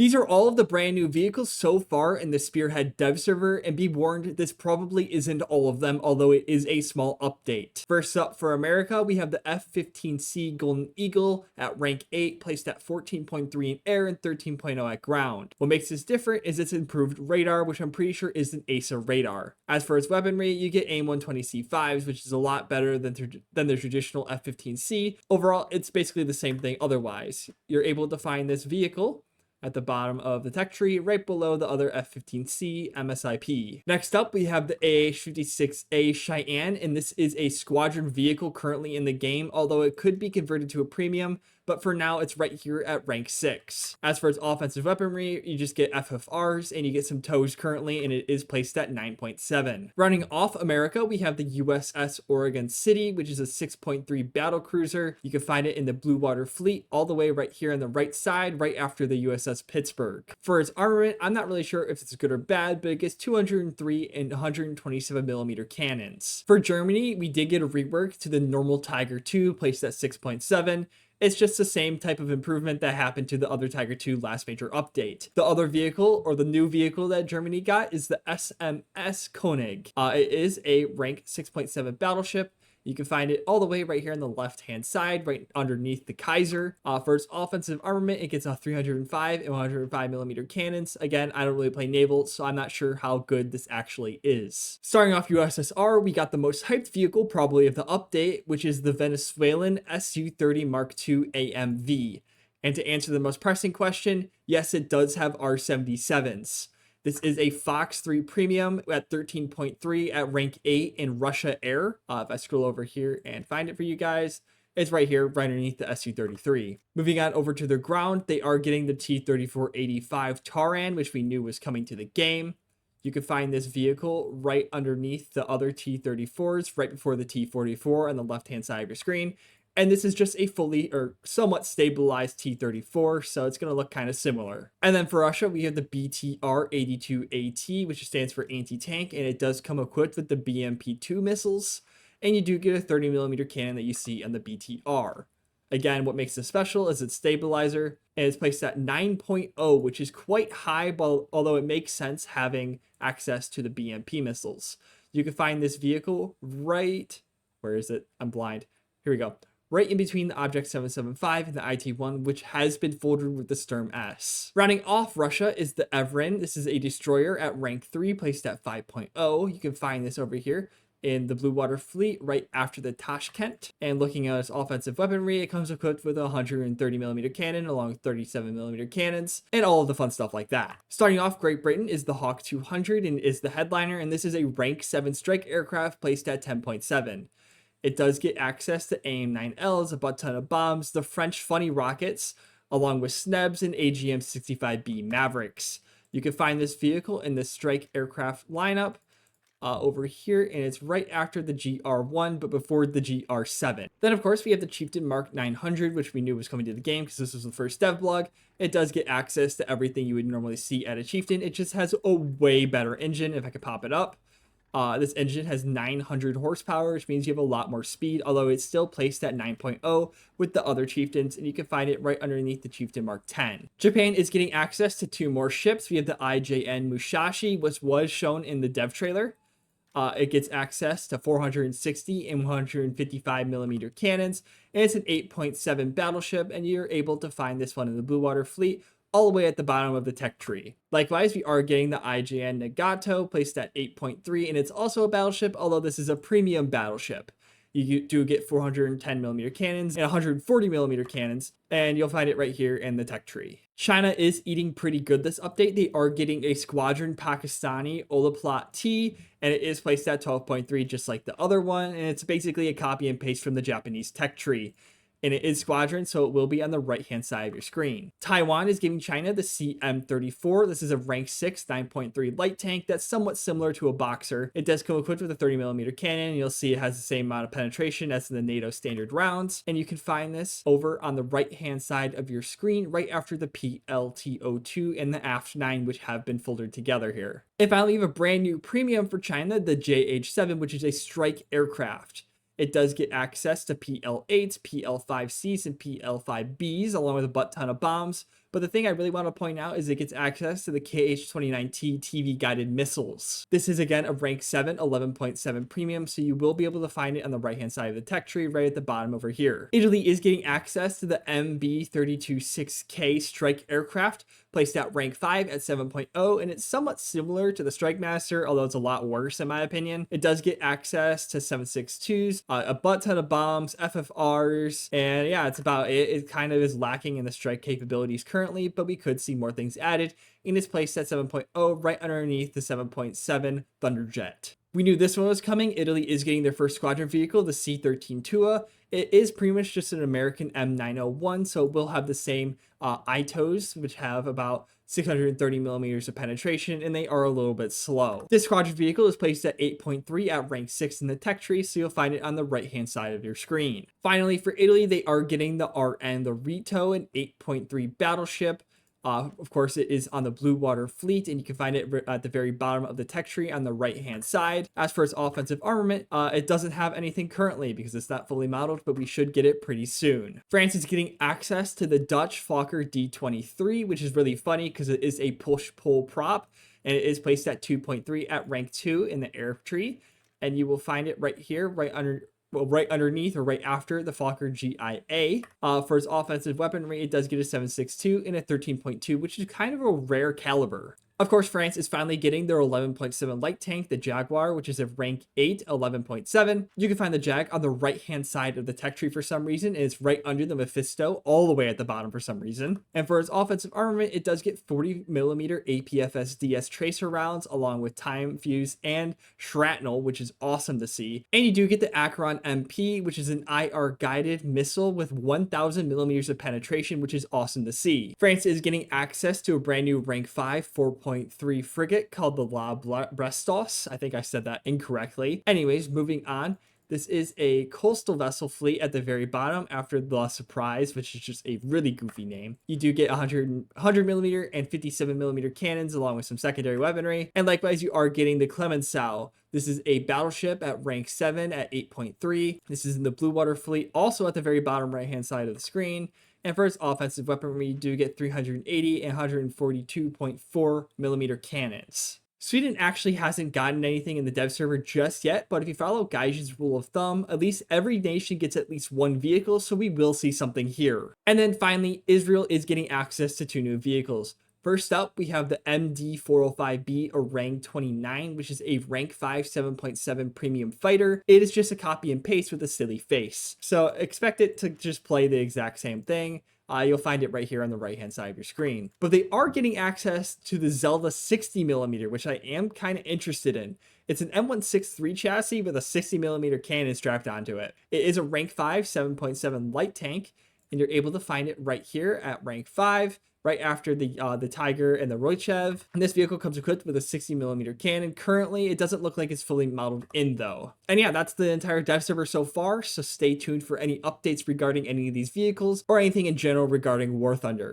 These are all of the brand new vehicles so far in the Spearhead dev server, and be warned, this probably isn't all of them, although it is a small update. First up for America, we have the F-15C Golden Eagle at rank 8, placed at 14.3 in air and 13.0 at ground. What makes this different is its improved radar, which I'm pretty sure is an ASA radar. As for its weaponry, you get AIM-120C5s, which is a lot better than the traditional F-15C. Overall, it's basically the same thing otherwise. You're able to find this vehicle at the bottom of the tech tree, right below the other F-15C MSIP. Next up, we have the AH-56A Cheyenne, and this is a squadron vehicle currently in the game, although it could be converted to a premium, but for now it's right here at rank 6. As for its offensive weaponry, you just get FFRs and you get some TOWs currently, and it is placed at 9.7. Rounding off America, we have the USS Oregon City, which is a 6.3 battle cruiser. You can find it in the Blue Water Fleet all the way right here on the right side, right after the USS Pittsburgh. For its armament, I'm not really sure if it's good or bad, but it gets 203 and 127mm cannons. For Germany, we did get a rework to the normal Tiger II, placed at 6.7. It's just the same type of improvement that happened to the other Tiger II last major update. The other vehicle, or the new vehicle that Germany got, is the SMS Koenig. It is a rank 6.7 battleship. You can find it all the way right here on the left-hand side, right underneath the Kaiser. For its offensive armament, it gets a 305 and 105mm cannons. Again, I don't really play naval, so I'm not sure how good this actually is. Starting off USSR, we got the most hyped vehicle probably of the update, which is the Venezuelan Su-30 Mark II AMV. And to answer the most pressing question, yes, it does have R-77s. This is a Fox 3 Premium at 13.3 at rank 8 in Russia Air. If I scroll over here and find it for you guys, it's right here, right underneath the Su-33. Moving on over to the ground, they are getting the T-3485 Taran, which we knew was coming to the game. You can find this vehicle right underneath the other T-34s, right before the T-44 on the left-hand side of your screen. And this is just a fully or somewhat stabilized T-34, so it's going to look kind of similar. And then for Russia, we have the BTR-82AT, which stands for anti-tank, and it does come equipped with the BMP-2 missiles, and you do get a 30mm cannon that you see on the BTR. Again, what makes this special is its stabilizer, and it's placed at 9.0, which is quite high, but although it makes sense having access to the BMP missiles. You can find this vehicle right, where is it? I'm blind. Here we go. Right in between the Object 775 and the IT-1, which has been folded with the Sturm S. Rounding off Russia is the Evren. This is a destroyer at rank 3, placed at 5.0. You can find this over here in the Blue Water Fleet right after the Tashkent. And looking at its offensive weaponry, it comes equipped with a 130mm cannon along with 37mm cannons and all of the fun stuff like that. Starting off, Great Britain is the Hawk 200 and is the headliner, and this is a rank 7 strike aircraft placed at 10.7. It does get access to AIM-9Ls, a butt ton of bombs, the French funny rockets, along with SNEBs and AGM-65B Mavericks. You can find this vehicle in the strike aircraft lineup over here, and it's right after the GR1, but before the GR7. Then, of course, we have the Chieftain Mark 900, which we knew was coming to the game because this was the first dev blog. It does get access to everything you would normally see at a Chieftain. It just has a way better engine, if I could pop it up. This engine has 900 horsepower, which means you have a lot more speed, although it's still placed at 9.0 with the other Chieftains, and you can find it right underneath the Chieftain Mark 10. Japan is getting access to 2 more ships. We have the IJN Musashi, which was shown in the dev trailer. It gets access to 460 and 155mm cannons, and it's an 8.7 battleship, and you're able to find this one in the Blue Water Fleet, all the way at the bottom of the tech tree. Likewise, we are getting the IJN Nagato, placed at 8.3, and it's also a battleship, although this is a premium battleship. You do get 410mm cannons and 140mm cannons, and you'll find it right here in the tech tree. China is eating pretty good this update. They are getting a Squadron Pakistani Olaplot T, and it is placed at 12.3 just like the other one, and it's basically a copy and paste from the Japanese tech tree. And it is Squadron, so it will be on the right-hand side of your screen. Taiwan is giving China the CM-34. This is a rank 6, 9.3 light tank that's somewhat similar to a Boxer. It does come equipped with a 30mm cannon, and you'll see it has the same amount of penetration as the NATO standard rounds. And you can find this over on the right-hand side of your screen, right after the PLTO2 and the AFT-9, which have been folded together here. And finally, we have a brand new premium for China, the JH-7, which is a strike aircraft. It does get access to PL-8s, PL-5Cs, and PL-5Bs, along with a butt ton of bombs, But the thing I really want to point out is it gets access to the KH-29T TV guided missiles. This is again a rank 7 11.7 premium, so you will be able to find it on the right hand side of the tech tree right at the bottom over here. Italy is getting access to the MB-32-6K strike aircraft, placed at rank 5 at 7.0, and it's somewhat similar to the Strike Master, although it's a lot worse in my opinion. It does get access to 7.62s, a butt ton of bombs, FFRs, and yeah, it's about it. It kind of is lacking in the strike capabilities currently, but we could see more things added. And it's placed at 7.0 right underneath the 7.7 Thunderjet. We knew this one was coming. Italy is getting their first squadron vehicle, the C-13 Tua. It is pretty much just an American M901, so it will have the same ITOs, which have about 630 millimeters of penetration, and they are a little bit slow. This squadron vehicle is placed at 8.3 at rank 6 in the tech tree, so you'll find it on the right hand side of your screen. Finally, for Italy, they are getting the RN, the Rito, an 8.3 battleship. Of course, it is on the Blue Water Fleet, and you can find it at the very bottom of the tech tree on the right-hand side. As for its offensive armament, it doesn't have anything currently because it's not fully modeled, but we should get it pretty soon. France is getting access to the Dutch Fokker D23, which is really funny because it is a push-pull prop, and it is placed at 2.3 at rank 2 in the air tree, and you will find it right here, right underneath or right after the Fokker GIA. For its offensive weaponry, it does get a 7.62 and a 13.2, which is kind of a rare caliber. Of course, France is finally getting their 11.7 light tank, the Jaguar, which is a rank 8, 11.7. You can find the Jag on the right-hand side of the tech tree for some reason, and it's right under the Mephisto, all the way at the bottom for some reason. And for its offensive armament, it does get 40mm APFS DS tracer rounds, along with time fuse and shrapnel, which is awesome to see. And you do get the Acheron MP, which is an IR-guided missile with 1,000 millimeters of penetration, which is awesome to see. France is getting access to a brand new rank 5, 4.3 frigate called the La Brestos. I think I said that incorrectly. Anyways, moving on. This is a coastal vessel fleet at the very bottom after the Surprise, which is just a really goofy name. You do get 100mm and 57mm cannons along with some secondary weaponry. And likewise, you are getting the Clemenceau. This is a battleship at rank 7 at 8.3. This is in the Blue Water Fleet, also at the very bottom right-hand side of the screen. And for its offensive weaponry, you do get 380 and 142.4mm cannons. Sweden actually hasn't gotten anything in the dev server just yet, but if you follow Gaijin's rule of thumb, at least every nation gets at least one vehicle, so we will see something here. And then finally, Israel is getting access to 2 new vehicles. First up, we have the MD-405B Orang 29, which is a rank 5 7.7 premium fighter. It is just a copy and paste with a silly face. So expect it to just play the exact same thing. You'll find it right here on the right hand side of your screen. But they are getting access to the Zelda 60mm, which I am kind of interested in. It's an M163 chassis with a 60mm cannon strapped onto it. It is a rank 5 7.7 light tank, and you're able to find it right here at rank 5. Right after the Tiger and the Roychev. And this vehicle comes equipped with a 60mm cannon. Currently, it doesn't look like it's fully modeled in though. And yeah, that's the entire dev server so far, so stay tuned for any updates regarding any of these vehicles or anything in general regarding Warthunder.